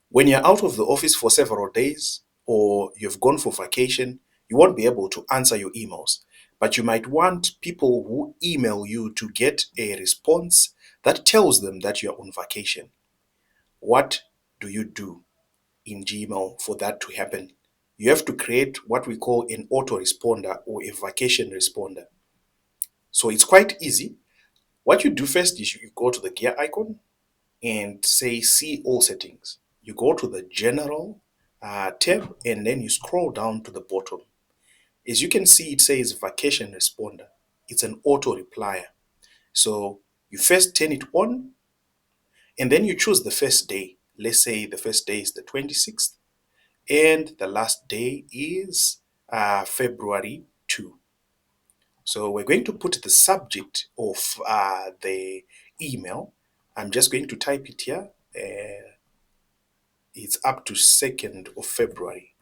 When you're out of the office for several days or you've gone for vacation, you won't be able to answer your emails. But you might want people who email you to get a response that tells them that you're on vacation. What do you do in Gmail for that to happen? You have to create what we call an autoresponder or a vacation responder. So it's quite easy. What you do first is you go to the gear icon and say see all settings. You go to the general tab and then you scroll down to the bottom. As you can see, it says vacation responder. It's an auto replier. So you first turn it on and then you choose the first day. Let's say the first day is the 26th and the last day is February 2. So we're going to put the subject of the email. I'm just going to type it here. It's up to 2nd of February.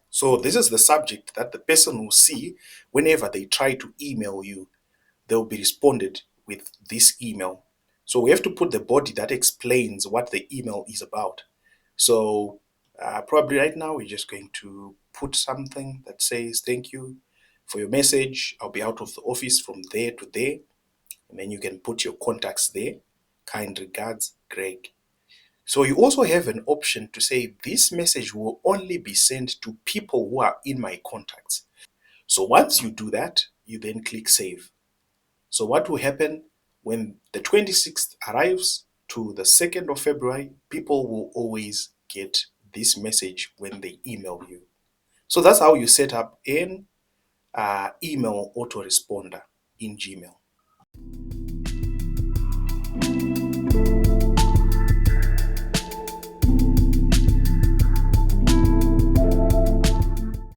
So this is the subject that the person will see whenever they try to email you. They'll be responded with this email. So we have to put the body that explains what the email is about. So probably right now we're just going to put something that says thank you for your message. I'll be out of the office from there to there. And then you can put your contacts there. Kind regards, Greg. So you also have an option to say this message will only be sent to people who are in my contacts. So once you do that, you then click save. So what will happen when the 26th arrives to the 2nd of February, people will always get this message when they email you. So that's how you set up an email autoresponder in Gmail.